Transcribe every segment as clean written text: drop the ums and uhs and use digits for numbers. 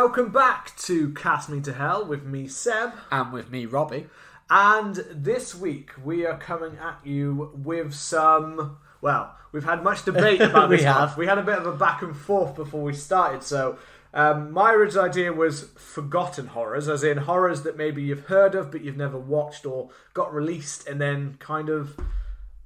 welcome back to Cast Me to Hell with me, Seb. And with me, Robbie. And this week we are coming at you with some... Well, we've had much debate about this one. We had a bit of a back and forth before we started, so... my original idea was forgotten horrors, as in horrors that maybe you've heard of but you've never watched or got released and then kind of...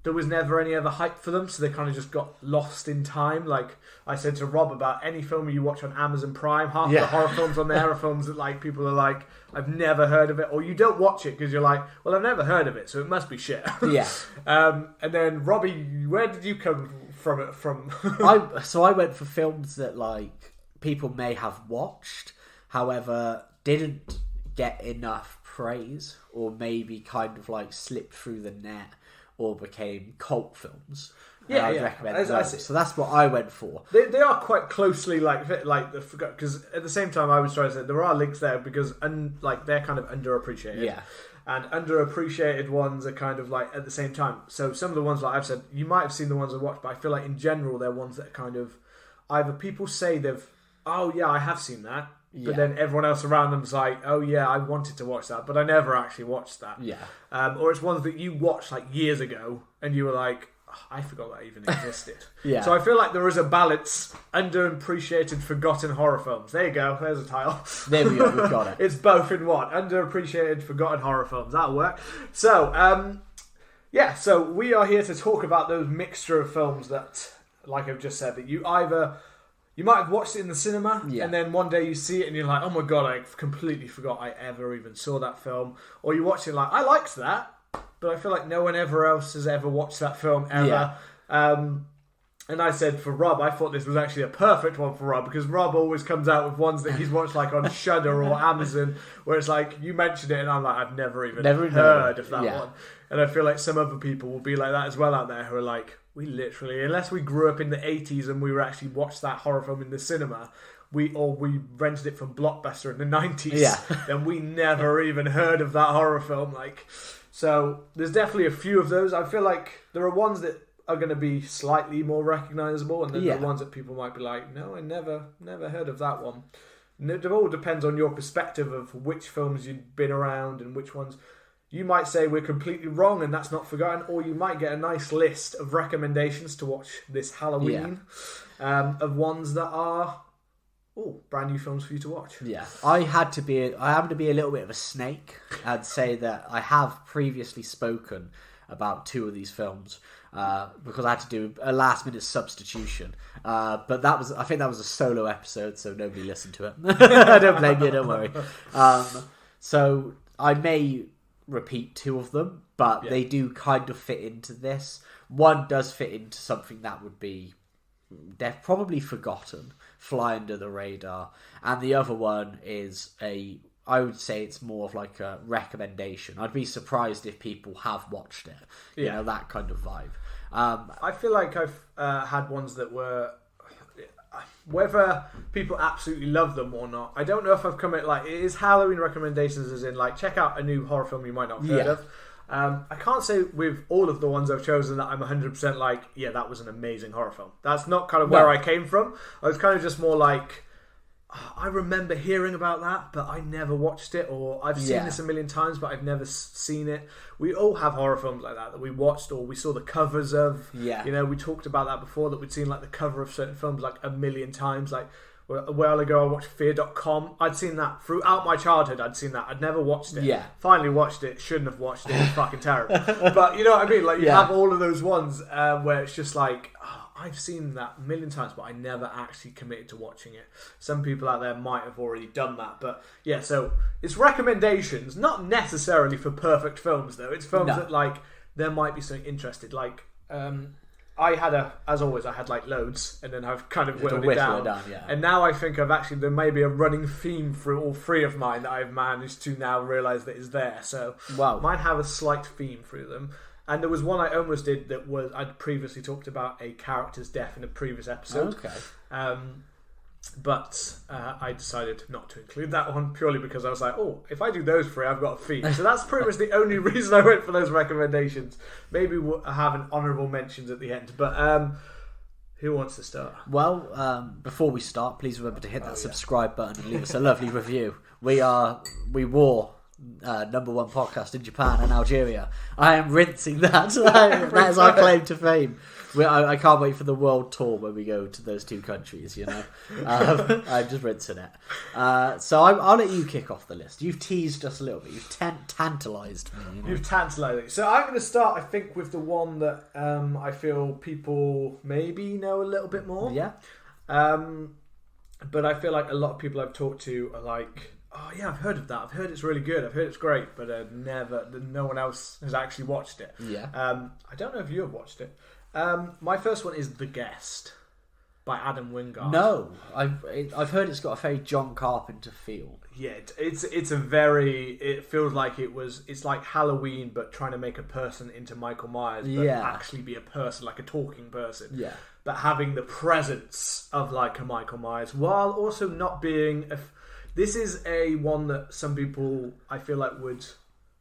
There was never any other hype for them, so they kind of just got lost in time. Like I said to Rob about any film you watch on Amazon Prime, half the horror films on there are films that like people are like, I've never heard of it, or you don't watch it because you're like, well, I've never heard of it, so it must be shit. Yeah. And then Robbie, where did you come from it from? I went for films that like people may have watched, however, didn't get enough praise, or maybe kind of like slipped through the net. Or became cult films. I'd recommend those. So that's what I went for. They are quite closely like the because at the same time I was trying to say there are links there because they're kind of underappreciated. Yeah. And underappreciated ones are kind of like at the same time. So some of the ones like I've said, you might have seen the ones I watched, but I feel like in general they're ones that are kind of either people say I have seen that. But then everyone else around them's like, oh yeah, I wanted to watch that, but I never actually watched that. Yeah. Or it's ones that you watched like years ago, and you were like, oh, I forgot that even existed. Yeah. So I feel like there is a balance, underappreciated, forgotten horror films. There you go, there's a title. There we go, we've got it. It's both in one. Underappreciated, forgotten horror films. That'll work. So, so we are here to talk about those mixture of films that, like I've just said, that you might have watched it in the cinema, and then one day you see it and you're like, oh my god, I completely forgot I ever even saw that film. Or you watch it like, I liked that, but I feel like no one ever else has ever watched that film ever. Yeah. And I said for Rob, I thought this was actually a perfect one for Rob, because Rob always comes out with ones that he's watched like on Shudder or Amazon, where it's like, you mentioned it and I'm like, I've never even heard of that one. And I feel like some other people will be like that as well out there, who are like, we literally, unless we grew up in the 80s and we were actually watched that horror film in the cinema, we rented it from Blockbuster in the 90s, then we never even heard of that horror film. So there's definitely a few of those. I feel like there are ones that are going to be slightly more recognisable, and then there are ones that people might be like, no, I never heard of that one. And it all depends on your perspective of which films you've been around and which ones... You might say we're completely wrong and that's not forgotten, or you might get a nice list of recommendations to watch this Halloween of ones that are brand new films for you to watch. Yeah, I happen to be a little bit of a snake and say that I have previously spoken about two of these films because I had to do a last minute substitution. But I think that was a solo episode, so nobody listened to it. I don't blame you, don't worry. So I may repeat two of them, but they do kind of fit into this. One does fit into something that would be probably forgotten, fly under the radar, and the other one is I would say it's more of like a recommendation. I'd be surprised if people have watched it. You know, that kind of vibe. I feel like I've had ones that were... Whether people absolutely love them or not, I don't know if I've come at it is Halloween recommendations, as in like check out a new horror film you might not have heard of. I can't say with all of the ones I've chosen that I'm 100% like, yeah, that was an amazing horror film. That's not kind of where I came from. I was kind of just more like, I remember hearing about that, but I never watched it, or I've seen this a million times, but I've never seen it. We all have horror films like that we watched, or we saw the covers of. Yeah. You know, we talked about that before, that we'd seen like the cover of certain films like a million times. Like a while ago, I watched Fear.com. I'd seen that throughout my childhood. I'd seen that. I'd never watched it. Yeah. Finally watched it. Shouldn't have watched it. It was fucking terrible. But you know what I mean? Like you have all of those ones where it's just like, I've seen that a million times, but I never actually committed to watching it. Some people out there might have already done that. But yeah, so it's recommendations, not necessarily for perfect films, though. It's films that, like, there might be something interested. Like, I had as always, I had like loads, and then I've kind of whittled it down. And now I think there may be a running theme through all three of mine that I've managed to now realise that is there. So mine have a slight theme through them. And there was one I almost did that was, I'd previously talked about a character's death in a previous episode. Okay. But I decided not to include that one purely because I was like, if I do those three, I've got a theme. So that's pretty much the only reason I went for those recommendations. Maybe we'll have an honourable mentions at the end. But Who wants to start? Well, before we start, please remember to hit that subscribe button and leave us a lovely review. We wore number one podcast in Japan and Algeria. I am rinsing that. That is our claim to fame. I can't wait for the world tour when we go to those two countries, you know. I'm just rinsing it. So I'll let you kick off the list. You've teased us a little bit. You've tantalised me. You know? You've tantalised me. So I'm going to start, I think, with the one that I feel people maybe know a little bit more. Yeah. But I feel like a lot of people I've talked to are like, oh yeah, I've heard of that. I've heard it's really good. I've heard it's great, but no one else has actually watched it. Yeah. I don't know if you have watched it. My first one is The Guest by Adam Wingard. No, I've heard it's got a very John Carpenter feel. Yeah, it's a very. It feels like it's like Halloween, but trying to make a person into Michael Myers, but actually be a person, like a talking person. Yeah. But having the presence of like a Michael Myers, while also not being. This is a one that some people I feel like would.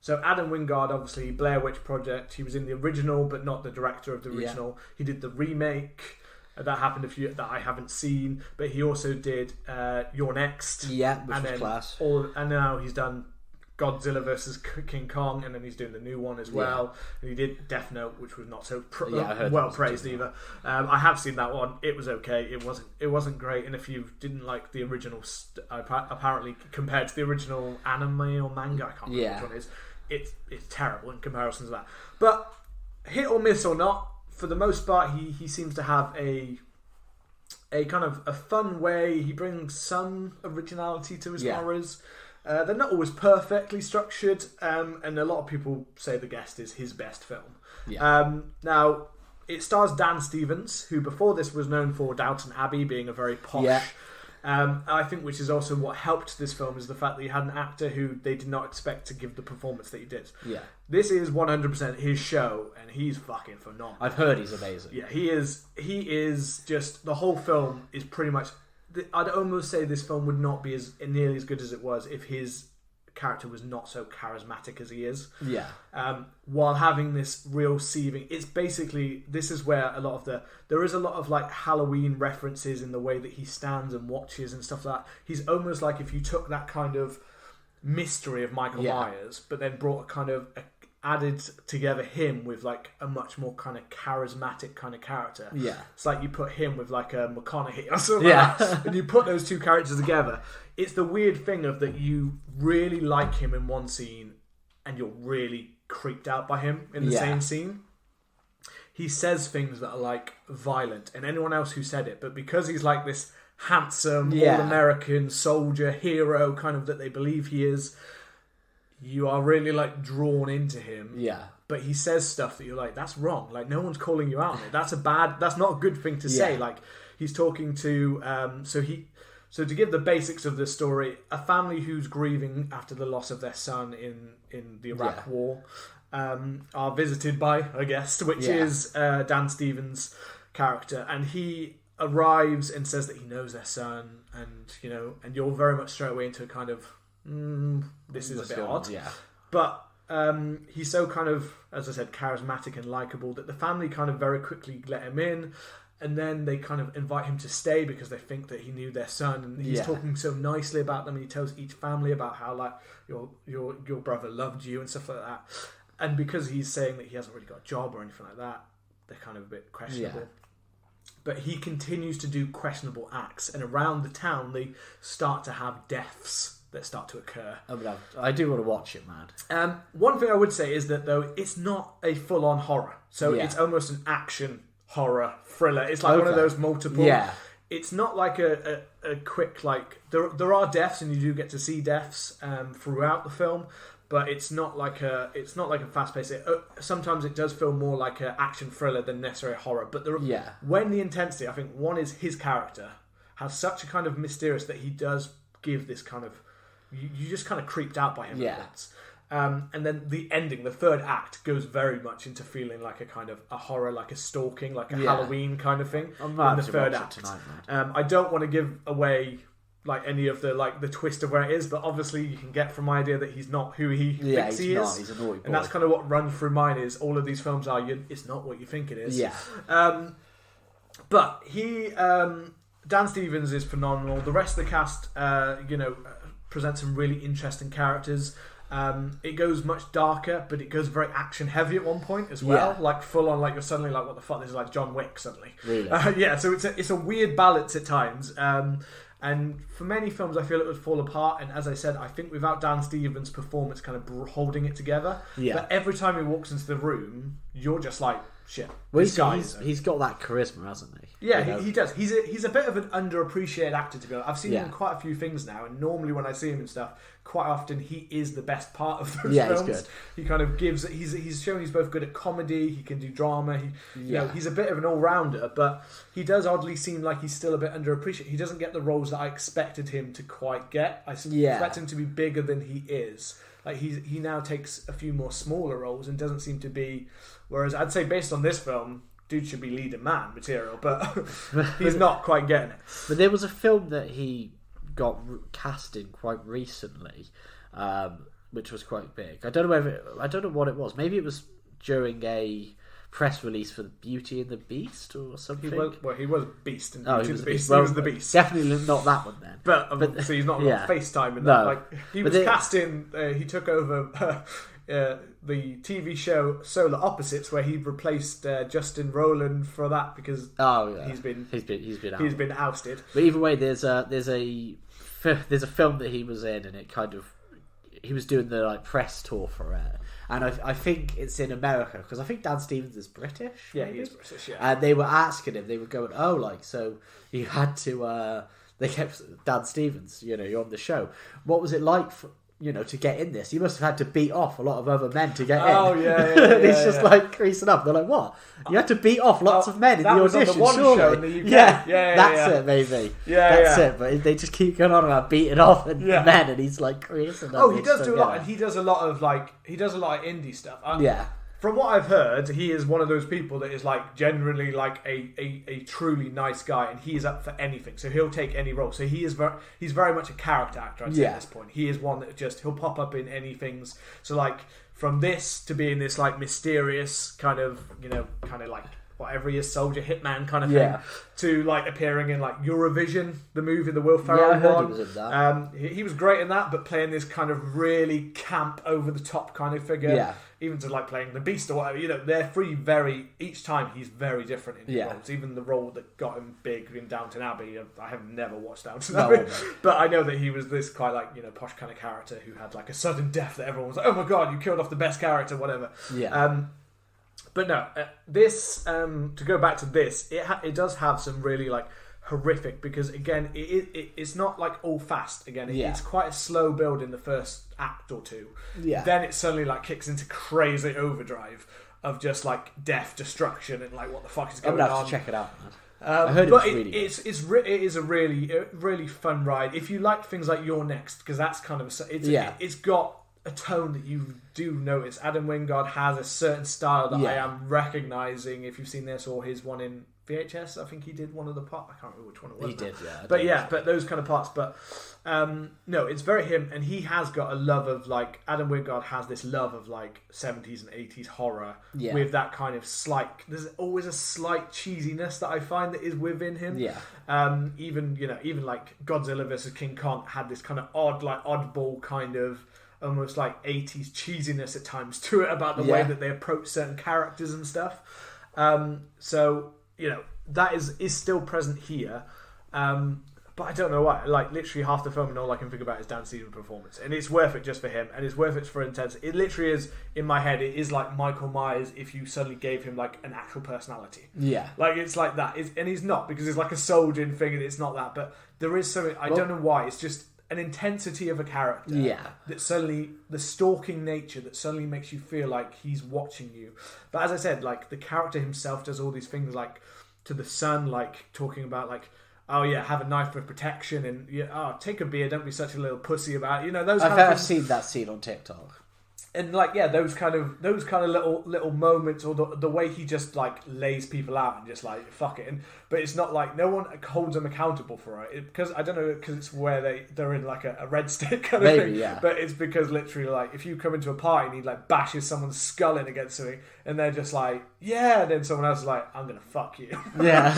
So Adam Wingard, obviously, Blair Witch Project. He was in the original, but not the director of the original. Yeah. He did the remake that happened that I haven't seen, but he also did You're Next. Yeah, which was class. And now he's done Godzilla versus King Kong, and then he's doing the new one as well. And he did Death Note, which was not so well praised either. I have seen that one. It was okay. It wasn't great. And if you didn't like the original, apparently compared to the original anime or manga, I can't remember which one it is. It's terrible in comparison to that. But hit or miss or not, for the most part, he seems to have a kind of a fun way. He brings some originality to his horrors. They're not always perfectly structured, and a lot of people say The Guest is his best film. Yeah. Now, it stars Dan Stevens, who before this was known for Downton Abbey being a very posh... Yeah. I think which is also what helped this film is the fact that he had an actor who they did not expect to give the performance that he did. Yeah. This is 100% his show, and he's fucking phenomenal. I've heard he's amazing. Yeah, he is just... The whole film is pretty much... I'd almost say this film would not be nearly as good as it was if his character was not so charismatic as he is. Yeah. While having this real seething, it's basically, this is where there is a lot of like Halloween references in the way that he stands and watches and stuff like that. He's almost like if you took that kind of mystery of Michael Myers, but then brought a kind of added together him with like a much more kind of charismatic kind of character. Yeah. It's like you put him with like a McConaughey or something like that. And you put those two characters together. It's the weird thing of that you really like him in one scene and you're really creeped out by him in the same scene. He says things that are like violent, and anyone else who said it, but because he's like this handsome all-American soldier hero kind of that they believe he is, you are really like drawn into him. Yeah. But he says stuff that you're like, that's wrong. Like no one's calling you out on it. That's not a good thing to say. Like he's talking to so to give the basics of the story, a family who's grieving after the loss of their son in the Iraq War are visited by a guest, which is Dan Stevens' character, and he arrives and says that he knows their son, and you're very much straight away into a kind of this is a bit odd. Yeah. But he's so kind of, as I said, charismatic and likable that the family kind of very quickly let him in, and then they kind of invite him to stay because they think that he knew their son, and he's talking so nicely about them, and he tells each family about how like your brother loved you and stuff like that. And because he's saying that he hasn't really got a job or anything like that, they're kind of a bit questionable. Yeah. But he continues to do questionable acts, and around the town they start to have deaths that start to occur. I do want to watch it, man. One thing I would say is that though it's not a full-on horror, so it's almost an action horror thriller. It's like one of those multiple. Yeah. It's not like a quick like there are deaths, and you do get to see deaths throughout the film, but it's not like a fast paced. Sometimes it does feel more like an action thriller than necessarily horror. But when the intensity, I think one is his character has such a kind of mysterious that he does give this kind of you just kind of creeped out by him. Yeah. And then the ending, the third act, goes very much into feeling like a kind of a horror, like a stalking, like a Halloween kind of thing. I'm in the third act tonight, I don't want to give away like any of the twist of where it is, but obviously you can get from my idea that he's not who he thinks he is. He's a naughty boy. And that's kind of what runs through mine is all of these films are it's not what you think it is. Yeah. But Dan Stevens is phenomenal. The rest of the cast, presents some really interesting characters. It goes much darker, but it goes very action heavy at one point as well. Yeah. Like full on, like you're suddenly like, what the fuck? This is like John Wick suddenly. Really? So it's a weird balance at times. And for many films, I feel it would fall apart. And as I said, I think without Dan Stevens' performance kind of holding it together. Yeah. But every time he walks into the room, you're just like, shit. Well, this he's got that charisma, hasn't he? Yeah, he does. He's a bit of an underappreciated actor, to be honest. I've seen him Yeah. in quite a few things now, and normally when I see him and stuff, quite often he is the best part of those Yeah, films. he's good. He kind of gives. He's shown he's both good at comedy. He can do drama. He's a bit of an all rounder, but he does oddly seem like he's still a bit underappreciated. He doesn't get the roles that I expected him to quite get. I expect him to be bigger than he is. Like he now takes a few more smaller roles and doesn't seem to be. Whereas I'd say based on this film, dude should be leading man material, but he's not quite getting it. But there was a film that he got cast in quite recently, which was quite big. I don't know what it was. Maybe it was during a press release for Beauty and the Beast or something. He was Beast in Beauty and the Beast. Well, he was the Beast. Definitely not that one then. But so he's not got FaceTime in that. No. Like he was cast in. He took over. The TV show Solar Opposites, where he replaced Justin Roiland for that because he's been ousted. But either way, there's a film that he was in, and he was doing the like press tour for it, and I think it's in America because I think Dan Stevens is British. Yeah, he is British. Yeah, and they were asking him, they were going, "Oh, like so you had to." They kept Dan Stevens, you're on the show. What was it like for? To get in this, you must have had to beat off a lot of other men to get in. Oh yeah. He's just like creasing up. They're like, "What? You had to beat off lots of men in the audition?" Was on the one surely? show in the UK. Yeah, that's it, maybe. That's it. But they just keep going on about beating off men, and he's like creasing up. Oh, he does do a lot, and he does a lot of indie stuff. From what I've heard, he is one of those people that is like generally like a truly nice guy, and he is up for anything. So he'll take any role. So he's very much a character actor. I'd say at this point, he is one that he'll pop up in any things. So like from this to being this like mysterious kind of like whatever he is, soldier, hitman kind of thing, to like appearing in like Eurovision, the movie, the Will Ferrell I heard one. he was in that. He was great in that, but playing this kind of really camp, over the top kind of figure. Yeah. Even to like playing the Beast or whatever, they're each time he's very different in his roles. Even the role that got him big in Downton Abbey, I have never watched Downton Abbey, but I know that he was this quite like posh kind of character who had like a sudden death that everyone was like, oh my god, you killed off the best character, whatever. But no, this to go back to this, it does have some really like horrific, because again it's not like all fast. Again, it's quite a slow build in the first act or two. Then it suddenly like kicks into crazy overdrive of just like death, destruction, and like what the fuck is going on. I'm gonna have to check it out, man. I heard it is a really fun ride if you like things like You're Next, because that's kind of it's got a tone that you do notice. Adam Wingard has a certain style that I am recognising if you've seen this, or his one in VHS. I think he did one of the parts. I can't remember which one it was. He did, yeah. But those kind of parts. But no, it's very him, and he has got a love of like Adam Wingard has this love of like 70s and 80s horror with that kind of slight. There's always a slight cheesiness that I find that is within him. Even like Godzilla versus King Kong had this kind of oddball kind of almost like 80s cheesiness at times to it about the way that they approach certain characters and stuff. So that is still present here. But I don't know why. Like literally half the film and all I can think about is Dan Stevens' performance, and it's worth it just for him, and it's worth it for intensity. It literally is in my head. It is like Michael Myers if you suddenly gave him like an actual personality. Like it's like that. And he's not, because it's like a soldiering thing, and it's not that. But there is something. I don't know why. It's just an intensity of a character that suddenly, the stalking nature that suddenly makes you feel like he's watching you. But as I said, like the character himself does all these things, like to the son, like talking about like, oh yeah, have a knife for protection, and take a beer, don't be such a little pussy about it. Those. I've seen that scene on TikTok. And like, yeah, those kind of little moments, or the way he just like lays people out and just like fuck it. But it's not like no one holds them accountable for it, because I don't know, because it's where they're in like a red stick kind of thing. Yeah. But it's because literally, like, if you come into a party and he like bashes someone's skull in against something, and they're just like, yeah, and then someone else is like, I'm gonna fuck you. Yeah.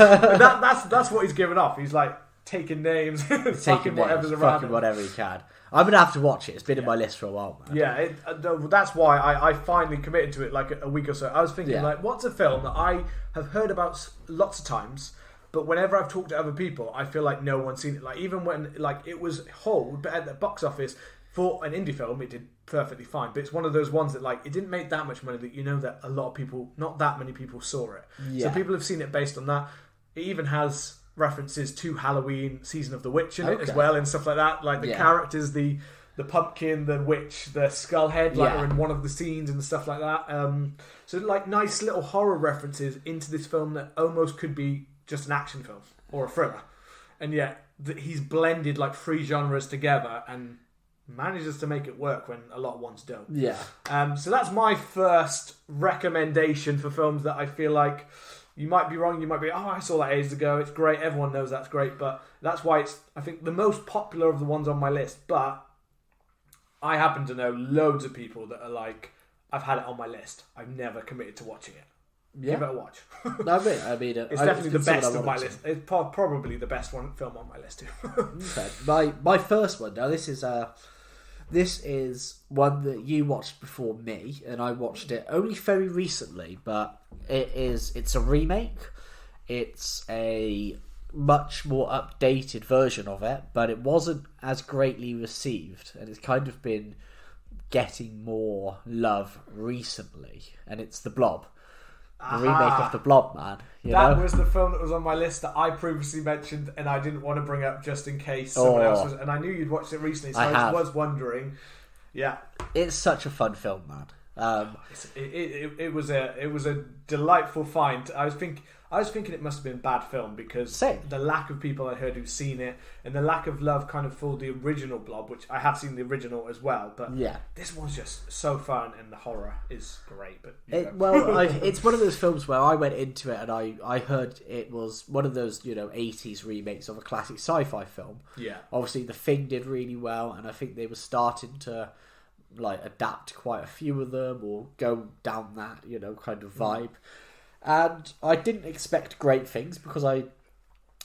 that's what he's giving off. He's like taking names, fucking whatever's around him. Whatever he can. I'm going to have to watch it. It's been in my list for a while, man. Yeah, that's why I finally committed to it like a week or so. I was thinking, like, what's a film that I have heard about lots of times, but whenever I've talked to other people, I feel like no one's seen it. Like, even when like it was hauled, but at the box office, for an indie film, it did perfectly fine. But it's one of those ones that, like, it didn't make that much money that you know that a lot of people, not that many people saw it. Yeah. So people have seen it based on that. It even has references to Halloween, Season of the Witch in it as well, and stuff like that. Like the characters, the pumpkin, the witch, the skull head, like are in one of the scenes and stuff like that. So like nice little horror references into this film that almost could be just an action film or a thriller, and yet he's blended like three genres together and manages to make it work when a lot of ones don't. Yeah. So that's my first recommendation for films that I feel like. You might be wrong, you might be, I saw that ages ago, it's great, everyone knows that's great, but that's why it's, I think, the most popular of the ones on my list. But I happen to know loads of people that are like, I've had it on my list, I've never committed to watching it. Yeah. Give it a watch. I mean, it's definitely the best on my list. It's probably the best film on my list too. Okay. My first one, now this is one that you watched before me, and I watched it only very recently, but it's a remake. It's a much more updated version of it, but it wasn't as greatly received, and it's kind of been getting more love recently, and it's The Blob. The remake of The Blob, man. That was the film that was on my list that I previously mentioned, and I didn't want to bring up just in case someone else was. And I knew you'd watched it recently, so I was wondering. Yeah, it's such a fun film, man. It was a delightful find. I was thinking it must have been a bad film because the lack of people I heard who've seen it and the lack of love kind of for the original Blob, which I have seen the original as well. But this one's just so fun and the horror is great. But it's one of those films where I went into it and I heard it was one of those 80s remakes of a classic sci-fi film. Yeah, obviously The Thing did really well, and I think they were starting to like adapt quite a few of them or go down that kind of vibe. And I didn't expect great things because I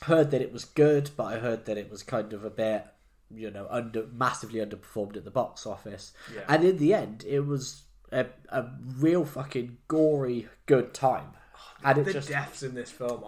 heard that it was good, but I heard that it was kind of a bit, massively underperformed at the box office. Yeah. And in the end, it was a real fucking gory good time. And the deaths in this film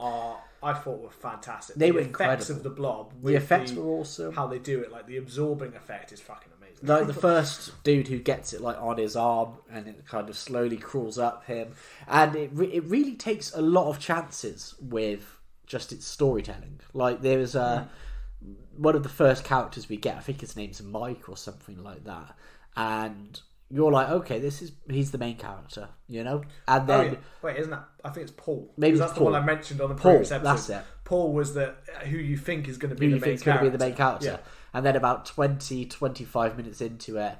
I thought were fantastic. They were incredible. The effects of the Blob. The effects were awesome. How they do it, like the absorbing effect is fucking amazing. Like the first dude who gets it like on his arm and it kind of slowly crawls up him, and it really takes a lot of chances with just its storytelling. Like there's one of the first characters we get, I think his name's Mike or something like that, and you're like, okay, he's the main character, and then wait, isn't that? I think it's Paul. Maybe that's Paul. The one I mentioned on the previous episode. That's it. Paul was who you think is going to be the main character. Yeah. And then about 20-25 minutes into it,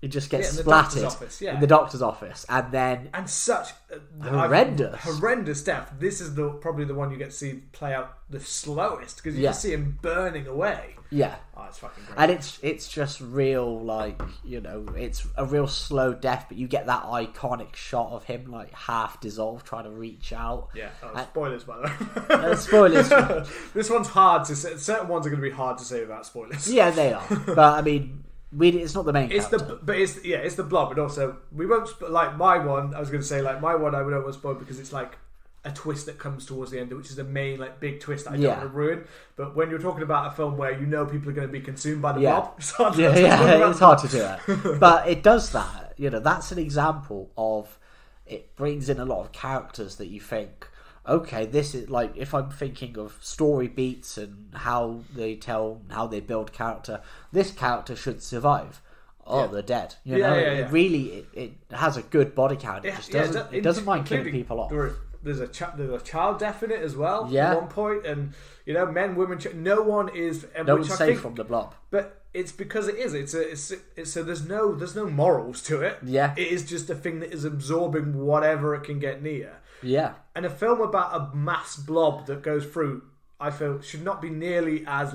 it just gets splattered in the doctor's office, and such horrendous death. This is probably the one you get to see play out the slowest because you can see him burning away. Yeah, it's fucking great. And it's just real, like it's a real slow death, but you get that iconic shot of him like half dissolved trying to reach out. Yeah, spoilers by the way. Spoilers. This one's hard to say. Certain ones are going to be hard to say without spoilers. Yeah, they are. But I mean. It's not the main character. It's the Blob, and also we won't like my one. I was going to say like my one. I would almost spoil because it's like a twist that comes towards the end, which is the main like big twist that I don't want to ruin. But when you're talking about a film where people are going to be consumed by the Blob, it's hard to do it. But it does that. That's an example of it brings in a lot of characters that you think. Okay, this is like if I'm thinking of story beats and how they build character, this character should survive. They're dead. It really it has a good body count. It just doesn't mind killing people off. there's a child death in it as well. Yeah. At one point, and men, women, no one is. No one's safe from the blob. But it's because it is. It's so there's no morals to it. Yeah. It is just a thing that is absorbing whatever it can get near. Yeah. And a film about a mass blob that goes through, I feel, should not be nearly as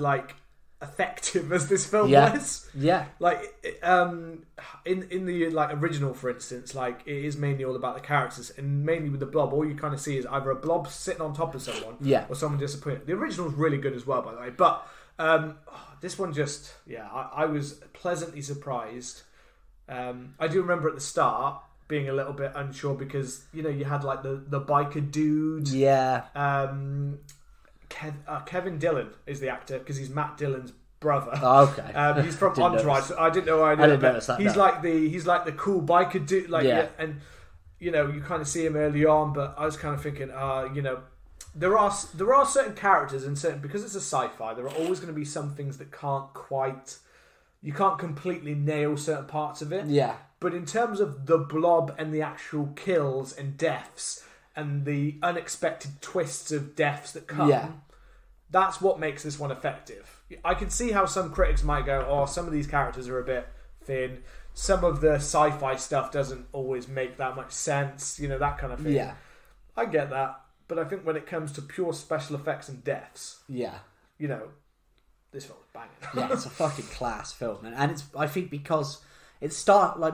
effective as this film was. Yeah. In the original, for instance, it is mainly all about the characters, and mainly with the blob, all you kind of see is either a blob sitting on top of someone, or someone disappointed. The original's really good as well, by the way, but this one just, I was pleasantly surprised. I do remember at the start being a little bit unsure because you had the biker dude. Yeah. Kevin Dillon is the actor because he's Matt Dillon's brother. Oh, okay. He's from Entourage. So I didn't know. I didn't notice that. He's like the cool biker dude. And you kind of see him early on, but I was kind of thinking, there are certain characters and certain, because it's a sci-fi, there are always going to be some things that you can't completely nail certain parts of it. Yeah. But in terms of the blob and the actual kills and deaths and the unexpected twists of deaths that come, that's what makes this one effective. I can see how some critics might go, oh, some of these characters are a bit thin. Some of the sci-fi stuff doesn't always make that much sense, that kind of thing. Yeah. I get that. But I think when it comes to pure special effects and deaths, this film is banging. Yeah, it's a fucking class film. And it's, I think because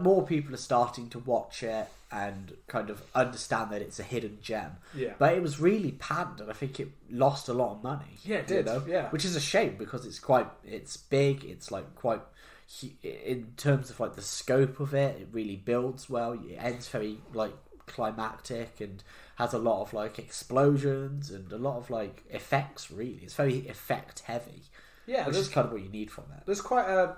more people are starting to watch it and kind of understand that it's a hidden gem. Yeah. But it was really panned, and I think it lost a lot of money. Yeah, it did. Yeah. Which is a shame because it's big. It's quite, in terms of the scope of it, it really builds well. It ends very climactic and has a lot of explosions and a lot of effects. Really, it's very effect heavy. Yeah, which is kind of what you need from it. There's quite a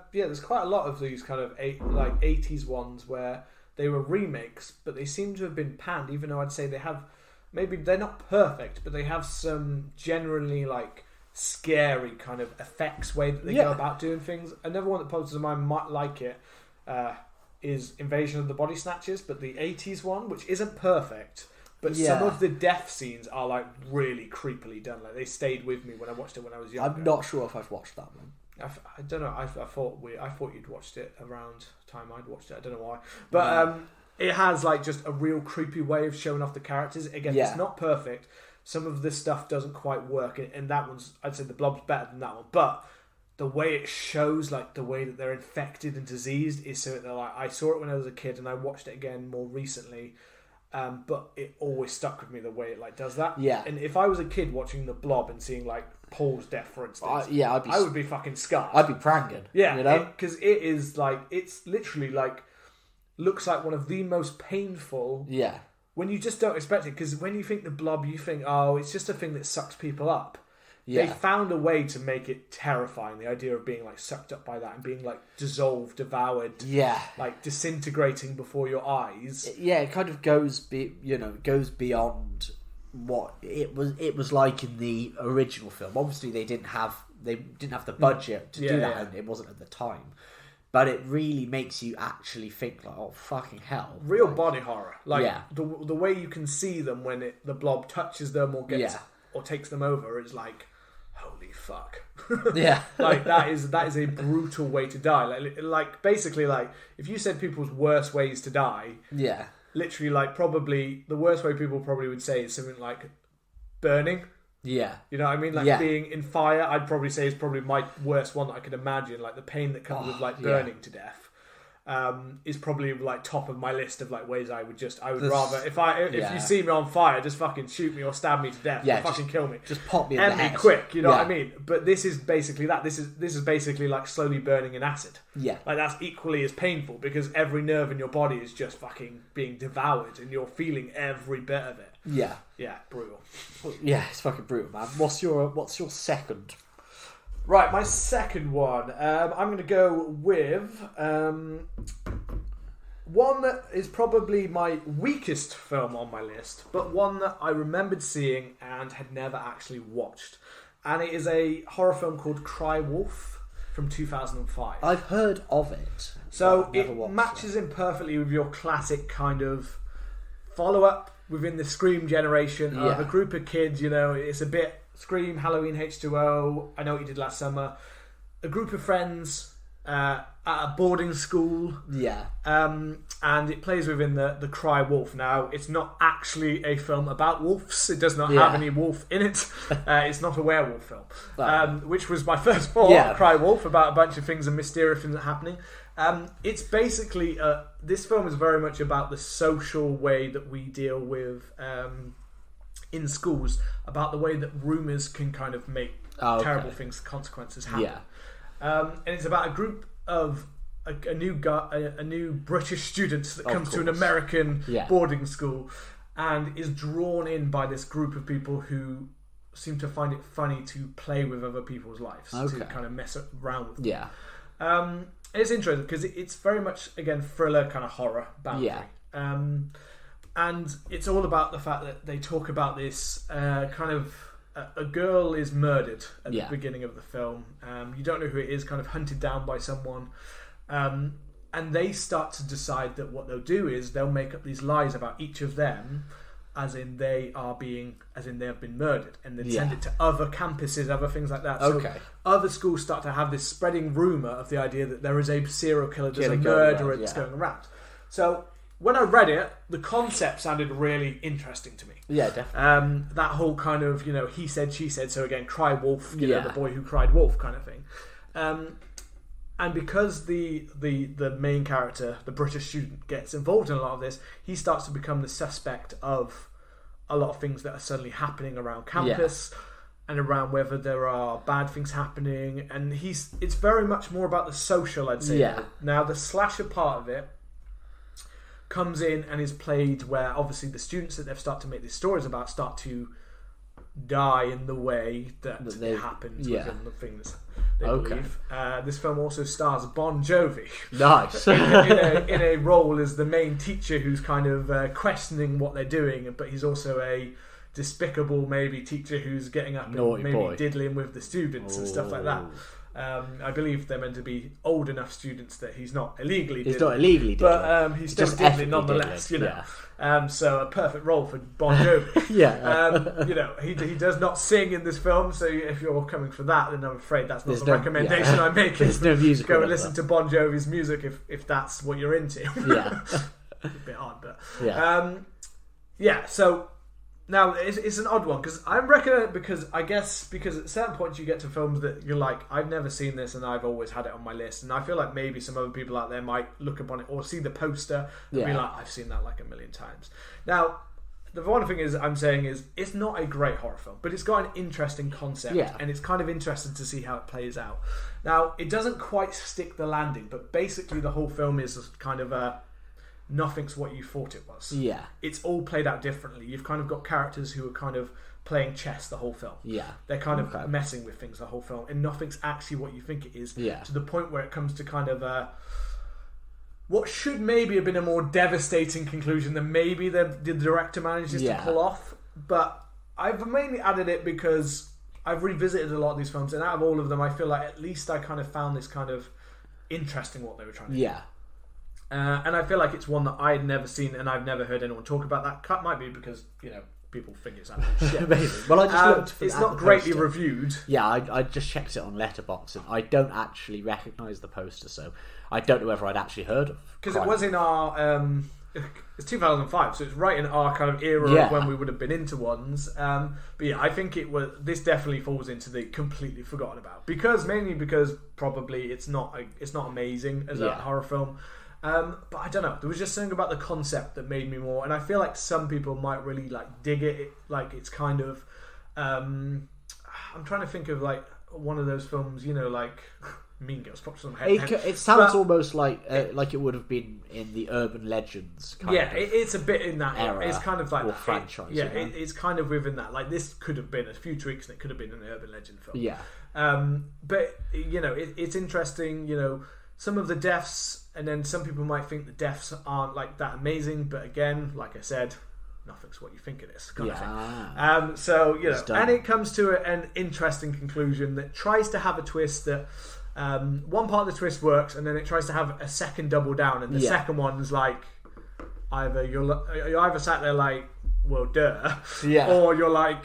lot of these kind of 80s ones where they were remakes, but they seem to have been panned. Even though I'd say they have, maybe they're not perfect, but they have some generally scary kind of effects way that they go about doing things. Another one that pops to mind might like it is Invasion of the Body Snatchers, but the 80s one, which isn't perfect. But some of the death scenes are really creepily done. They stayed with me when I watched it when I was younger. I'm not sure if I've watched that one. I don't know. I thought you'd watched it around the time I'd watched it. I don't know why, but it has just a real creepy way of showing off the characters. Again, it's not perfect. Some of this stuff doesn't quite work, and that one's, I'd say the Blob's better than that one. But the way it shows, the way that they're infected and diseased, is so that I saw it when I was a kid, and I watched it again more recently. But it always stuck with me the way it does that. Yeah. And if I was a kid watching the Blob and seeing Paul's death, for instance, I would be fucking scarred. I'd be pranging. Yeah, because it is it's literally looks like one of the most painful. Yeah. When you just don't expect it, because when you think the Blob, you think, oh, it's just a thing that sucks people up. Yeah. They found a way to make it terrifying. The idea of being sucked up by that and being dissolved, devoured, disintegrating before your eyes. It kind of goes beyond what it was like in the original film. Obviously, they didn't have the budget to do that, and it wasn't at the time. But it really makes you actually think oh fucking hell, real body horror. The way you can see them when the Blob touches them or gets or takes them over is holy fuck. Yeah. that is a brutal way to die. Basically if you said people's worst ways to die, literally probably the worst way people probably would say is something like burning. Yeah. You know what I mean? Being in fire, I'd probably say is probably my worst one that I could imagine. The pain that comes with burning to death. Is probably top of my list of ways I would rather if you see me on fire, just fucking shoot me or stab me to death, or fucking kill me, just pop me in the head, be quick, you know what I mean? But this is basically that. This is basically slowly burning in acid. Yeah, that's equally as painful because every nerve in your body is just fucking being devoured, and you're feeling every bit of it. Yeah, brutal. Yeah, it's fucking brutal, man. What's your second? Right, my second one. I'm going to go with one that is probably my weakest film on my list, but one that I remembered seeing and had never actually watched. And it is a horror film called Cry Wolf from 2005. I've heard of it. So it matches in perfectly with your classic kind of follow-up within the Scream generation of a group of kids. It's a bit Scream, Halloween, H2O. I Know What You Did Last Summer. A group of friends at a boarding school. Yeah. And it plays within the Cry Wolf. Now, it's not actually a film about wolves. It does not have any wolf in it. It's not a werewolf film. Which was my first thought, Cry Wolf, about a bunch of things and mysterious things that are happening. It's basically, this film is very much about the social way that we deal with in schools, about the way that rumours can kind of make terrible things, consequences happen. Yeah. And it's about a group of a new British student that comes to an American boarding school and is drawn in by this group of people who seem to find it funny to play with other people's lives, to kind of mess around with them. Yeah. It's interesting because it's very much, again, thriller kind of horror boundary. Yeah. And it's all about the fact that they talk about this kind of a girl is murdered at the beginning of the film. You don't know who it is, kind of hunted down by someone. And they start to decide that what they'll do is they'll make up these lies about each of them, as in they have been murdered, and then send it to other campuses, other things like that. So other schools start to have this spreading rumour of the idea that there is a serial killer, there's a murderer that's going around. So when I read it, the concept sounded really interesting to me. Yeah, definitely. That whole kind of, he said, she said, so again, Cry Wolf, the boy who cried wolf kind of thing. And because the main character, the British student, gets involved in a lot of this, he starts to become the suspect of a lot of things that are suddenly happening around campus and around whether there are bad things happening. And it's very much more about the social, I'd say. Yeah. Now, the slasher part of it comes in and is played where obviously the students that they've started to make these stories about start to die in the way that it happens within the things they believe. This film also stars Bon Jovi. Nice. in a role as the main teacher who's kind of questioning what they're doing, but he's also a despicable maybe teacher who's getting up Naughty and maybe boy. diddling with the students and stuff like that. I believe they're meant to be old enough students that he's not illegally diddling, but he's still diddling nonetheless, so a perfect role for Bon Jovi. He does not sing in this film, so if you're coming for that, then I'm afraid that's not the recommendation I'm making. There's no music. Go and listen to Bon Jovi's music if that's what you're into. A bit odd, but so now it's an odd one because I'm reckoning it because at certain points you get to films that you're like, I've never seen this and I've always had it on my list, and I feel like maybe some other people out there might look upon it or see the poster and be like, I've seen that like a million times. Now, the one thing I'm saying is it's not a great horror film, but it's got an interesting concept and it's kind of interesting to see how it plays out. Now, it doesn't quite stick the landing, but basically the whole film is kind of nothing's what you thought it was. Yeah. It's all played out differently. You've kind of got characters who are kind of playing chess the whole film. Yeah. They're kind of messing with things the whole film, and nothing's actually what you think it is. Yeah. To the point where it comes to kind of what should maybe have been a more devastating conclusion than maybe the director manages to pull off. But I've mainly added it because I've revisited a lot of these films, and out of all of them, I feel like at least I kind of found this kind of interesting what they were trying to do. Yeah. And I feel like it's one that I had never seen and I've never heard anyone talk about. That cut might be because, people think it's absolute shit. Maybe. Well, I just looked for it's not greatly reviewed. Yeah, I just checked it on Letterboxd and I don't actually recognise the poster, so I don't know whether I'd actually heard of it. Because it was in our... it's 2005, so it's right in our kind of era of when we would have been into ones. But yeah, I think this definitely falls into the completely forgotten about. Mainly because probably it's not amazing as a horror film. But I don't know. There was just something about the concept that made me more, and I feel like some people might really dig it. Like it's kind of, I'm trying to think of like one of those films, like Mean Girls. It sounds almost like it would have been in the urban legends. It's a bit in that era. It's kind of like that franchise. It's kind of within that. Like this could have been a Futurix, and it could have been an urban legend film. Yeah. But it's interesting. Some of the deaths, and then some people might think the deaths aren't like that amazing, but again, like I said, nothing's what you think it is, kind of thing. And it comes to an interesting conclusion that tries to have a twist that one part of the twist works, and then it tries to have a second double down, and the second one's like you're either sat there like, well, duh. Yeah. Or you're like,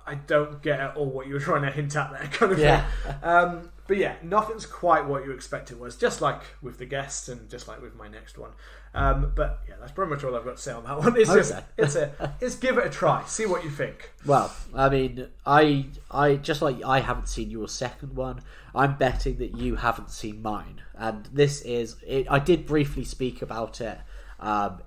I don't get at all what you were trying to hint at there, kind of thing. But yeah, nothing's quite what you expect it was, just like with The Guest and just like with my next one. But yeah, that's pretty much all I've got to say on that one. It's just give it a try, see what you think. Well, I mean, I just like I haven't seen your second one, I'm betting that you haven't seen mine, and this is it. I did briefly speak about it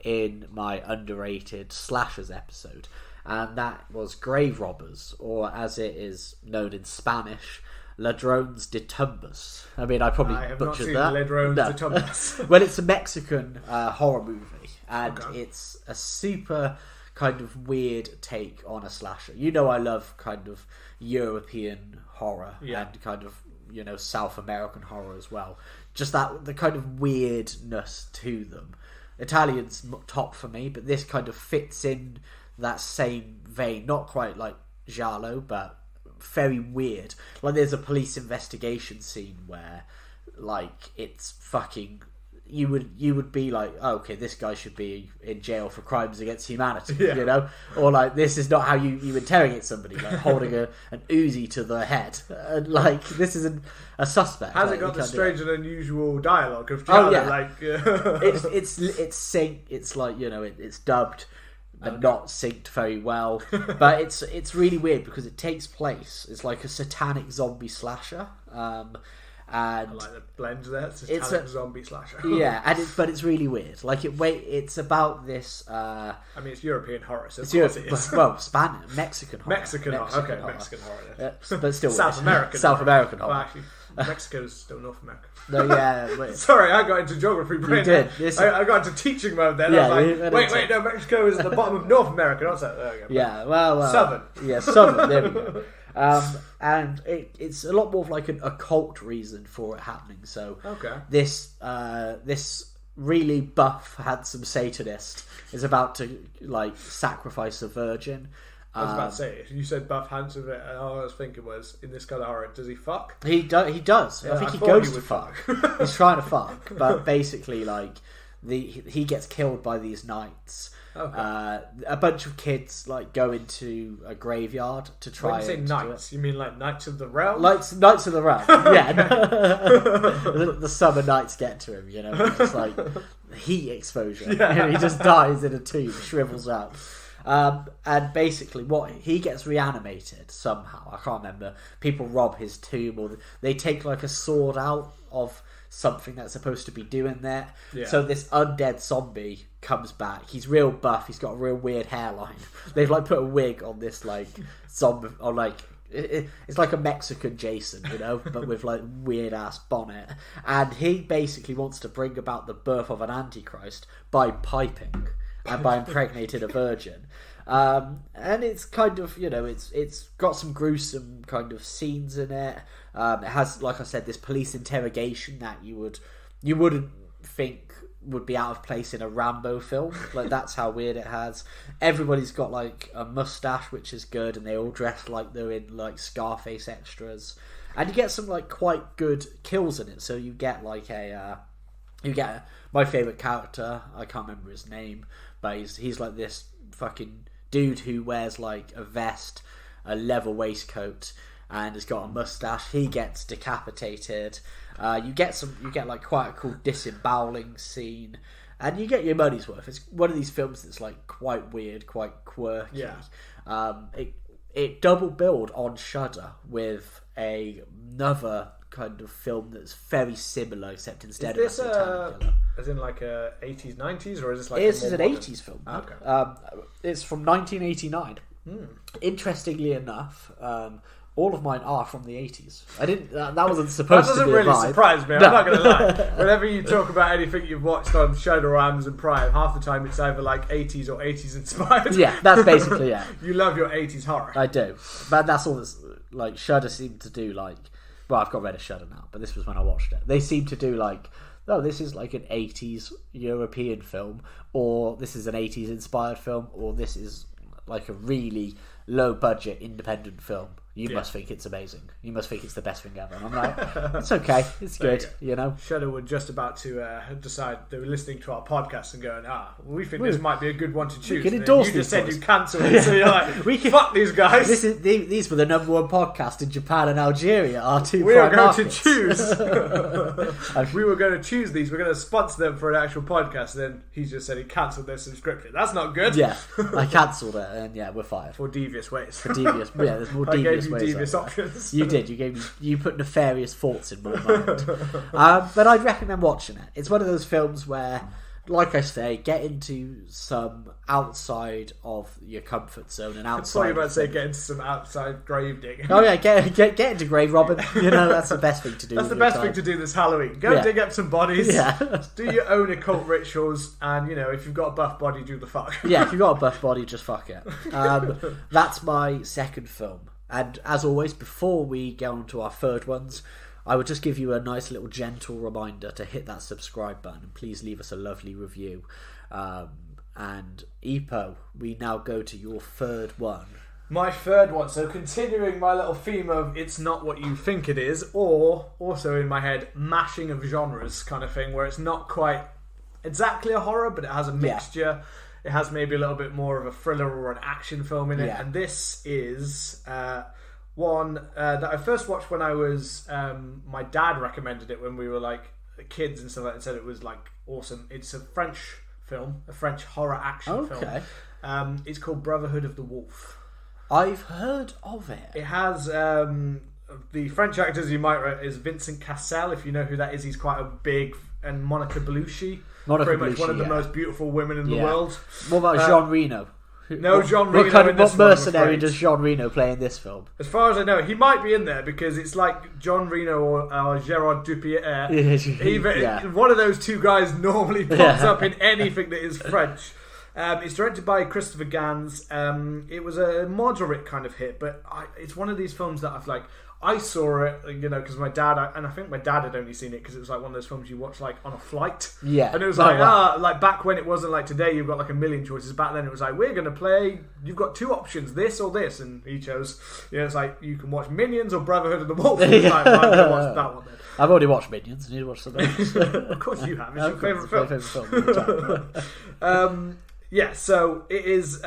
in my underrated slashers episode, and that was Grave Robbers, or as it is known in Spanish, Ladrones de Tumbas. I mean, I probably butchered that. Ladrones de Tumbas. Well, it's a Mexican horror movie, and it's a super kind of weird take on a slasher. You know, I love kind of European horror and kind of, you know, South American horror as well. Just the kind of weirdness to them. Italian's top for me, but this kind of fits in that same vein. Not quite like Giallo, but very weird. Like, there's a police investigation scene where, like, it's fucking... You would be like, oh, okay, this guy should be in jail for crimes against humanity, you know? Or, like, this is not how you interrogate somebody, like holding an Uzi to the head. And, like, this isn't a suspect. Has like, it got the strange and unusual dialogue of Giallo? It's synced. It's like, you know, it's dubbed, but not synced very well. But it's really weird because it takes place. It's like a satanic zombie slasher. And I like the blend there. It's a zombie slasher. Yeah, but it's really weird. Like it's about this. I mean, it's European horror, so it is. Well, Mexican horror. Mexican horror. Mexican horror. Yeah. But still, South American. Horror. Well, actually, Mexico's still North America. No, yeah. Sorry, I got into geography. You did. I got into teaching mode then. Yeah, I was like, wait, no, Mexico is at the bottom of North America, not South. There we go. Yeah, well, Southern. Yeah, Southern. There we go. And it's a lot more of like an occult reason for it happening. So this really buff, handsome Satanist is about to like sacrifice a virgin. I was about to say, you said buff, handsome, and all I was thinking was, in this kind of horror, does he fuck? He does. I think he goes to fuck. He's trying to fuck, but basically, like, he gets killed by these knights. A bunch of kids like go into a graveyard to try. When you say knights, you mean like Knights of the Realm? Knights of the Realm. Yeah, the summer nights get to him. You know, it's just like heat exposure. Yeah. He just dies in a tomb, shrivels up. And basically, he gets reanimated somehow. I can't remember. People rob his tomb, or they take like a sword out of something that's supposed to be doing that. Yeah. So this undead zombie comes back. He's real buff. He's got a real weird hairline. They've like put a wig on this like zombie, or like it's like a Mexican Jason, you know, but with like weird ass bonnet. And he basically wants to bring about the birth of an antichrist by piping and by impregnating a virgin. And it's kind of, you know, it's got some gruesome kind of scenes in it. It has, like I said, this police interrogation that you wouldn't think would be out of place in a Rambo film. Like, that's how weird it has. Everybody's got like a mustache, which is good, and they all dress like they're in like Scarface extras. And you get some like quite good kills in it. So you get like my favourite character, I can't remember his name, but he's like this fucking dude who wears like a vest, a leather waistcoat, and has got a mustache. He gets decapitated. You get like quite a cool disemboweling scene, and you get your money's worth. It's one of these films that's like quite weird, quite quirky. Yeah. It double billed on Shudder with another kind of film that's very similar, except instead of as in like a 80s, 90s, or is this like this is an modern 80s film? Okay. It's from 1989. Interestingly enough, all of mine are from the 80s. I didn't. That wasn't supposed to be a vibe. That doesn't really surprise me. I'm not going to lie. Whenever you talk about anything you've watched on Shudder or Amazon Prime, half the time it's either like 80s or 80s inspired. Yeah, that's basically it. You love your 80s horror. I do, but that's all. That's like Shudder seemed to do. Like, well, I've got rid of Shudder now, but this was when I watched it. They seem to do like, oh, this is like an 80s European film, or this is an 80s inspired film, or this is like a really low budget independent film. you must think it's amazing. You must think it's the best thing ever. And I'm like, it's okay. It's good, you know. Shudder were just about to decide they were listening to our podcast and going, we think this might be a good one to choose. We can endorse you these just said boys. you cancelled it, so you're like, fuck these guys. These were the number one podcast in Japan and Algeria. Our two we are prime going markets. to choose. We were going to choose these. We're going to sponsor them for an actual podcast. Then he just said he cancelled their subscription. That's not good. Yeah, I cancelled it, and we're fired for devious ways. There's more devious ways. Devious options. You did. You put nefarious thoughts in my mind. But I'd recommend watching it. It's one of those films where, like I say, get into some outside of your comfort zone and outside. I thought you were about to say get into some outside grave digging. Oh yeah, get into grave robbing. You know, that's the best thing to do. That's the best thing to do this Halloween. Go dig up some bodies. Yeah. Do your own occult rituals, and if you've got a buff body, do the fuck. Yeah, if you've got a buff body, just fuck it. That's my second film. And as always, before we get on to our third ones, I would just give you a nice little gentle reminder to hit that subscribe button and please leave us a lovely review. And Epo, we now go to your third one. My third one. So continuing my little theme of it's not what you think it is, or also in my head, mashing of genres kind of thing, where it's not quite exactly a horror, but it has a mixture. Yeah. It has maybe a little bit more of a thriller or an action film in it. Yeah. And this is one that I first watched when I was... my dad recommended it when we were like kids and stuff like that, and said it was like awesome. It's a French film, a French horror action film. It's called Brotherhood of the Wolf. I've heard of it. It has... the French actors you might know is Vincent Cassel, if you know who that is. He's quite a big... And Monica Bellucci. Pretty much one of the most beautiful women in the world. What about Jean Reno? No, Jean Reno. What mercenary does Jean Reno play in this film? As far as I know, he might be in there because it's like Jean Reno or Gérard Dupieux. One of those two guys normally pops up in anything that is French. It's directed by Christopher Gans. It was a moderate kind of hit, but it's one of these films that I saw it, because my dad, and I think my dad had only seen it because it was like one of those films you watch like on a flight. Yeah. And it was like back when it wasn't like today, you've got like a million choices. Back then it was like, we're going to play, you've got two options, this or this. And he chose, it's like, you can watch Minions or Brotherhood of the Wolf. And it's like, I'm going to watch that one then. I've already watched Minions. I need to watch something else. Of course you have. It's your favourite film. So it is...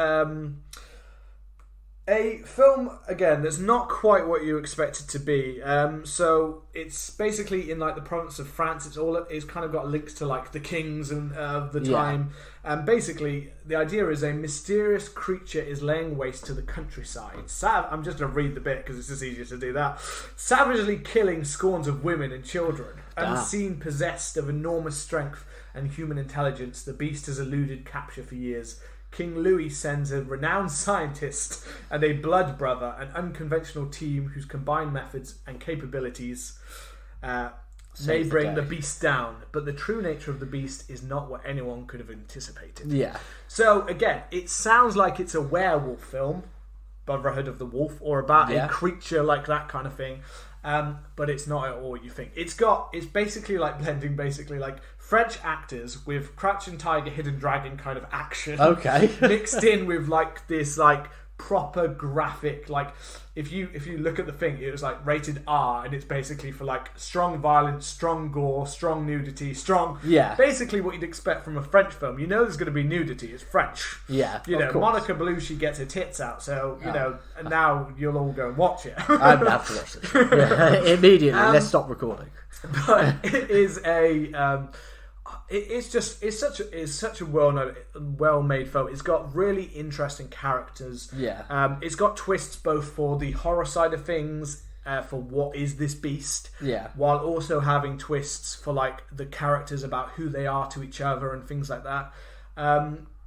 a film, again, that's not quite what you expect it to be. So it's basically in like the province of France. It's kind of got links to like the kings and the time. And basically, the idea is a mysterious creature is laying waste to the countryside. I'm just going to read the bit because it's just easier to do that. Savagely killing scores of women and children. Unseen, possessed of enormous strength and human intelligence, the beast has eluded capture for years. King Louis sends a renowned scientist and a blood brother, an unconventional team whose combined methods and capabilities may bring the beast down. But the true nature of the beast is not what anyone could have anticipated. Yeah. So, again, it sounds like it's a werewolf film, Brotherhood of the Wolf, or about a creature like that kind of thing. But it's not at all what you think. It's basically like blending like French actors with Crouching Tiger, Hidden Dragon kind of action. Okay. Mixed in with like this like proper graphic, like if you look at the thing, it was like rated R, and it's basically for like strong violence, strong gore, strong nudity, basically what you'd expect from a French film. There's going to be nudity. It's French. Yeah. Monica Bellucci gets her tits out, so and now you'll all go and watch it. I'd have to watch this immediately. Let's stop recording. But it is a. It's such a well-made film. It's got really interesting characters. Yeah. It's got twists both for the horror side of things, for what is this beast, while also having twists for like the characters about who they are to each other and things like that.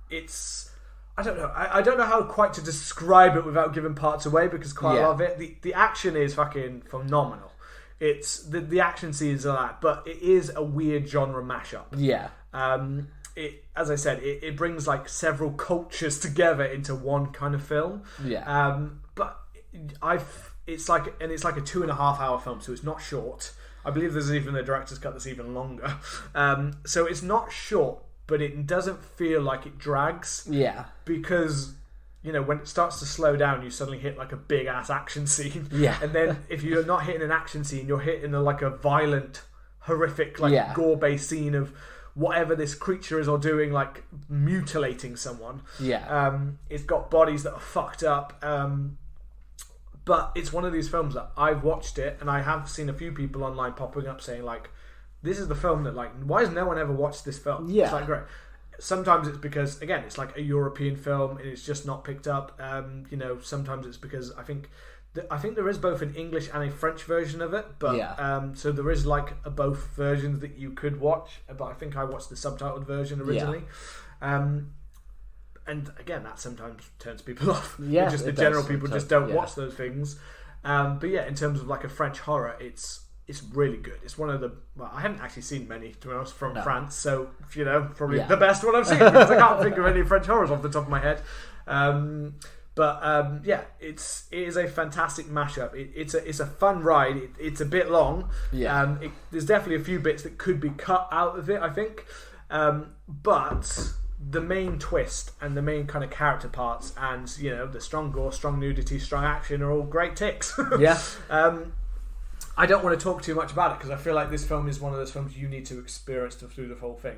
It's I don't know. I don't know how quite to describe it without giving parts away because quite a lot of it. The action is fucking phenomenal. It's the action scenes are that, but it is a weird genre mashup. Yeah. As I said, it brings like several cultures together into one kind of film. Yeah. But it's like a 2.5 hour film, so it's not short. I believe there's even the director's cut that's even longer. So it's not short, but it doesn't feel like it drags. Yeah. Because when it starts to slow down, you suddenly hit like a big ass action scene. Yeah. And then if you're not hitting an action scene, you're hitting like a violent, horrific, like gore-based scene of whatever this creature is or doing, like mutilating someone. Yeah. It's got bodies that are fucked up. But it's one of these films that I've watched it, and I have seen a few people online popping up saying like, this is the film that, like, why has no one ever watched this film? Yeah. It's like, great. Sometimes it's because, again, it's like a European film and it's just not picked up. Sometimes it's because I think there is both an English and a French version of it. But so there is like both versions that you could watch. But I think I watched the subtitled version originally. And again, that sometimes turns people off. Yeah, just the general people just don't watch those things. But yeah, in terms of like a French horror, it's really good. It's one of the... Well, I haven't actually seen many, to be honest, from France, so, probably the best one I've seen, because I can't think of any French horrors off the top of my head. It is a fantastic mashup. It's a fun ride. It's a bit long. Yeah. There's definitely a few bits that could be cut out of it, I think. But the main twist and the main kind of character parts and, the strong gore, strong nudity, strong action are all great ticks. Yeah. I don't want to talk too much about it because I feel like this film is one of those films you need to experience through the whole thing.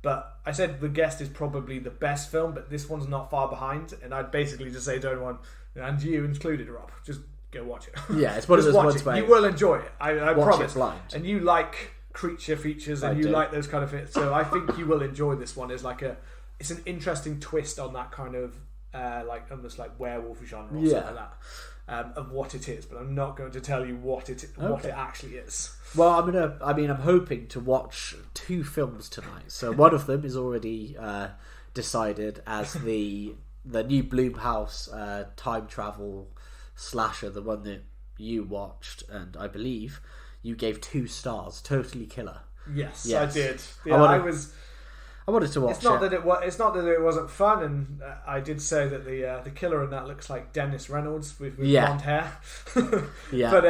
But I said The Guest is probably the best film, but this one's not far behind. And I'd basically just say to everyone, and you included, Rob, just go watch it. Yeah, it's one of those ones where you will enjoy it. I promise. It blind. And you like creature features and you like those kind of things. So I think you will enjoy this one. It's an interesting twist on that kind of almost like werewolf genre or something like that. Of what it is, but I'm not going to tell you what it actually is. Well, I'm hoping to watch 2 films tonight. So one of them is already decided as the new Blumhouse time travel slasher, the one that you watched, and I believe you gave 2 stars. Totally Killer. Yes. I did. Yeah, I wanted to watch It's not that it wasn't fun, and I did say that the killer in that looks like Dennis Reynolds with blonde hair. Yeah. But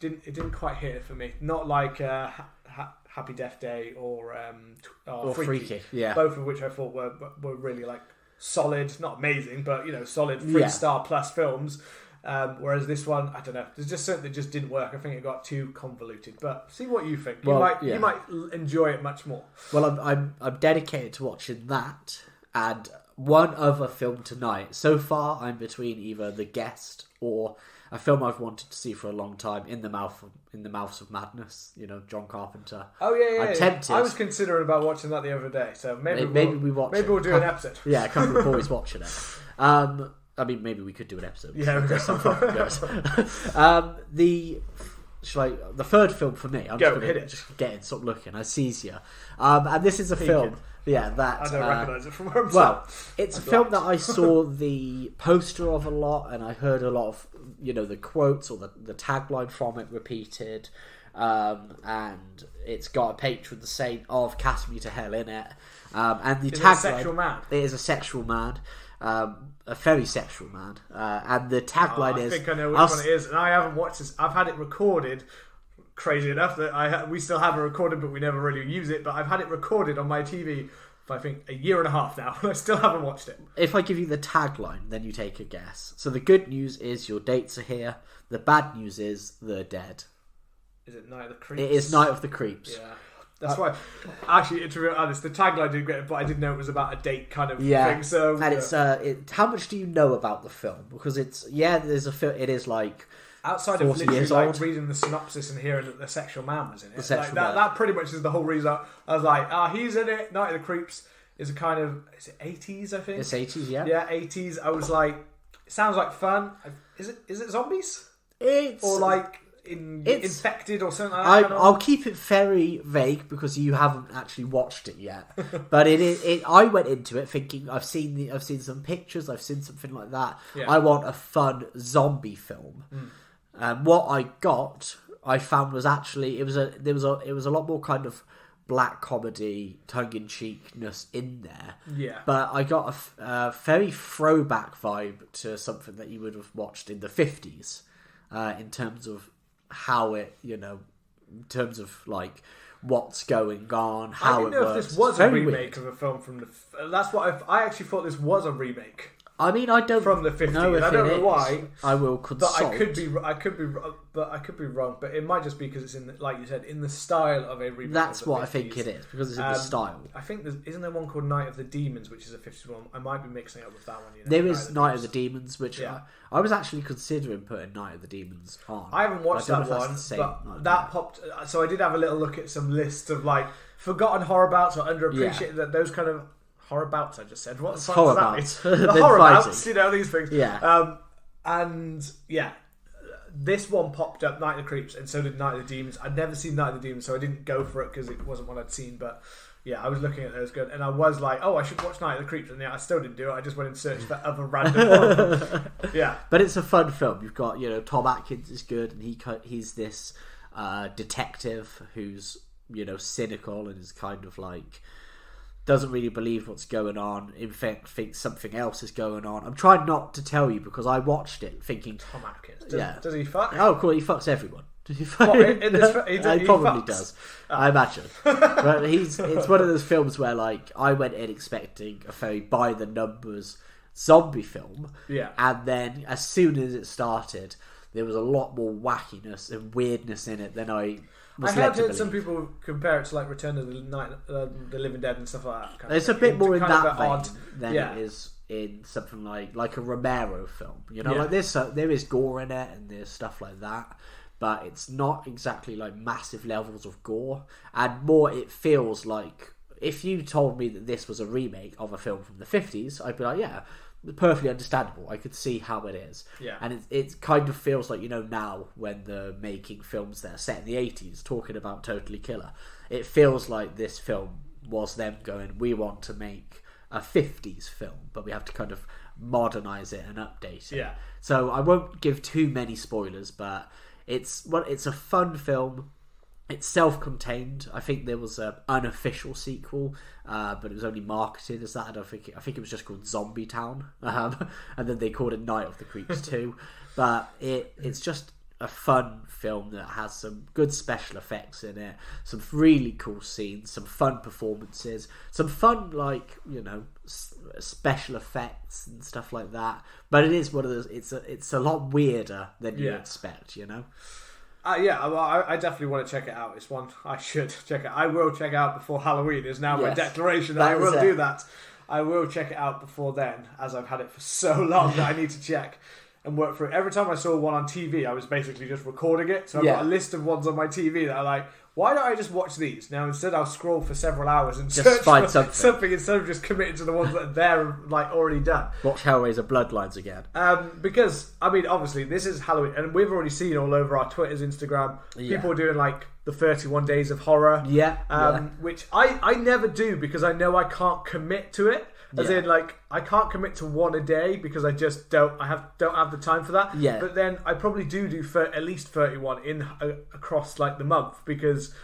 it didn't quite hit it for me. Not like Happy Death Day or Freaky. Yeah. Both of which I thought were really like solid, not amazing, but solid 3-star plus films. Whereas this one, I don't know. There's just something that just didn't work. I think it got too convoluted. But see what you think. You might enjoy it much more. Well, I'm dedicated to watching that and one other film tonight. So far, I'm between either The Guest or a film I've wanted to see for a long time, In the Mouths of Madness. John Carpenter. Oh yeah. I'm tempted. I was considering about watching that the other day. So maybe we'll do an episode. Yeah, a couple of boys watching it. Maybe we could do an episode. Yeah, the third film for me. I'm just stop looking. Anesthesia. And this is a film. Yeah, that I don't recognise it from where I'm it's a film that I saw the poster of a lot, and I heard a lot of the quotes or the tagline from it repeated. And it's got a patron saint of "Cast Me to Hell" in it. And the tagline, a sexual man. It is a sexual man. A very sexual man, and the tagline is... I think I know which one it is, and I haven't watched this. I've had it recorded, crazy enough that we still have it recorded, but we never really use it, but I've had it recorded on my TV for I think a year and a half now, and I still haven't watched it. If I give you the tagline, then you take a guess. So the good news is your dates are here, the bad news is they're dead. Is it Night of the Creeps? It is Night of the Creeps. Yeah. That's why, actually, to be honest, the tagline didn't get it, but I didn't know it was about a date kind of thing. So, and it's how much do you know about the film? Because there's a film. It is like outside of literally like reading the synopsis and hearing that the sexual man was in it. That pretty much is the whole reason. I was like, he's in it. Night of the Creeps is a kind of 80s, I think. It's 80s, yeah. Yeah, 80s. I was like, it sounds like fun. Is it zombies? Or like. Infected or something like that. I'll keep it very vague because you haven't actually watched it yet. But I went into it thinking I've seen some pictures, I've seen something like that. Yeah. I want a fun zombie film. What I found was actually it was a lot more kind of black comedy, tongue-in-cheekness in there. Yeah. But I got a very throwback vibe to something that you would have watched in the 50s in terms of how it, in terms of like what's going on, how it works. I didn't know if this was a remake of a film from the... That's what I actually thought this was a remake. I mean, I don't from the 50s. know if I don't it know is. why. I will consult. But I could be wrong. But it might just be because it's in, like you said, in the style of a remake. That's what I think it is, because it's in the style. I think isn't there one called Night of the Demons, which is a 50s one? I might be mixing it up with that one. There is Night of the Demons, which I was actually considering putting Night of the Demons on. I haven't watched that one, but that popped. So I did have a little look at some lists of like forgotten horror bouts or underappreciated. That those kind of horror bouts. I just said what the horror does that bouts. mean? The horror bouts, these things. Yeah. And this one popped up, Night of the Creeps, and so did Night of the Demons. I'd never seen Night of the Demons, so I didn't go for it because it wasn't one I'd seen. But I was looking at those good, and I was like, oh, I should watch Night of the Creeps, and I still didn't do it. I just went and searched for other random ones. Yeah, but it's a fun film. You've got Tom Atkins is good, and he's this detective who's cynical and is kind of like doesn't really believe what's going on. In fact, thinks something else is going on. I'm trying not to tell you because I watched it thinking Tom Atkins. Does he fuck? Oh, cool. He fucks everyone. He probably fucks. Does. I imagine. But it's one of those films where like I went in expecting a very by the numbers zombie film. Yeah. And then as soon as it started, there was a lot more wackiness and weirdness in it than I have heard some people compare it to like Return of the Living Dead and stuff like that. It's a bit more in that vein than it is in something like a Romero film. Like there is gore in it and there's stuff like that, but it's not exactly like massive levels of gore. And more, it feels like if you told me that this was a remake of a film from the 50s, I'd be like, yeah, perfectly understandable. I could see how it is. Yeah. And it kind of feels like, now when they're making films that are set in the 80s talking about Totally Killer, it feels like this film was them going, we want to make a 50s film, but we have to kind of modernize it and update it. Yeah. So I won't give too many spoilers, but it's a fun film. It's self-contained. I think there was an unofficial sequel, but it was only marketed as that. I think it was just called Zombie Town, and then they called it Night of the Creeps 2. But it's just a fun film that has some good special effects in it, some really cool scenes, some fun performances, some fun special effects and stuff like that. But it is one of those. It's a lot weirder than you expect. I definitely want to check it out. It's one I should check it. I will check it out before Halloween. Is now my declaration that I will do that. I will check it out before then, as I've had it for so long that I need to check and work through it. Every time I saw one on TV, I was basically just recording it. So I've got a list of ones on my TV that are like, why don't I just watch these? Now instead I'll scroll for several hours and just search for something instead of just committing to the ones that are there like already done. Watch Hellraiser Bloodlines again. Because, I mean, obviously this is Halloween and we've already seen all over our Twitters, Instagram, people doing like the 31 Days of Horror. Which I never do because I know I can't commit to it. As in, like, I can't commit to one a day because I just don't have the time for that. Yeah. But then I probably do at least 31 across like the month because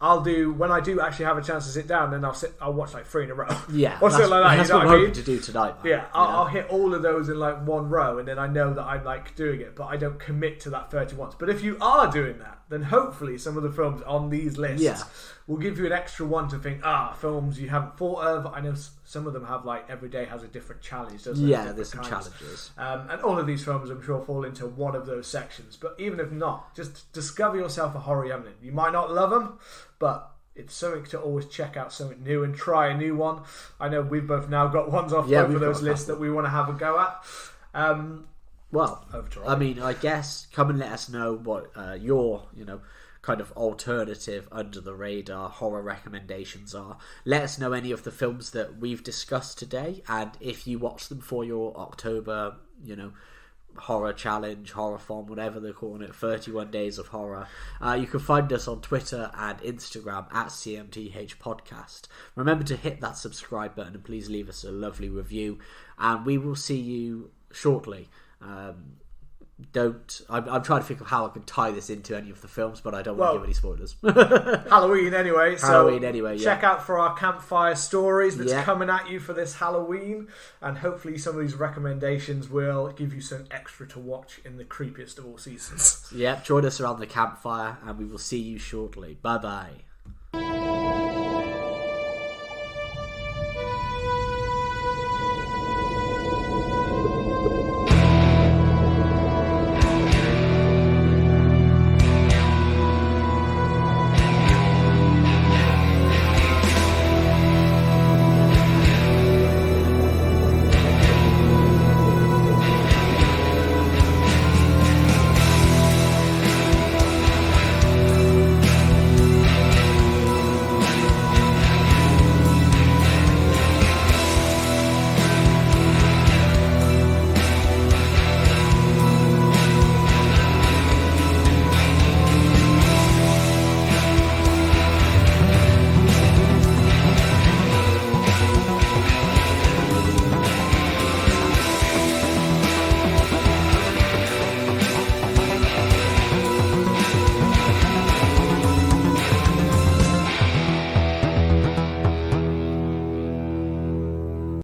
I'll do when I do actually have a chance to sit down. Then I'll watch like 3 in a row. Yeah, or something like that. That's what I'm hoping to do tonight. Man. Yeah, I'll hit all of those in like one row, and then I know that I'm like doing it, but I don't commit to that 31. But if you are doing that, then hopefully some of the films on these lists will give you an extra one to think, films you haven't thought of. I know some of them have like every day has a different challenge, doesn't it? Yeah, there's some challenges. And all of these films I'm sure fall into one of those sections. But even if not, just discover yourself a horror element. You might not love them, but it's something to always check out something new and try a new one. I know we've both now got ones off both of those lists that we want to have a go at. Well, I mean, I guess come and let us know what your, kind of alternative under the radar horror recommendations are. Let us know any of the films that we've discussed today, and if you watch them for your October, horror challenge, horror-thon, whatever they're calling it, 31 Days of Horror. You can find us on Twitter and Instagram at CMTH Podcast. Remember to hit that subscribe button and please leave us a lovely review, and we will see you shortly. I'm trying to think of how I can tie this into any of the films, but I don't want to give any spoilers. Halloween anyway. Check out for our campfire stories that's coming at you for this Halloween, and hopefully some of these recommendations will give you some extra to watch in the creepiest of all seasons. Join us around the campfire, and we will see you shortly. Bye bye.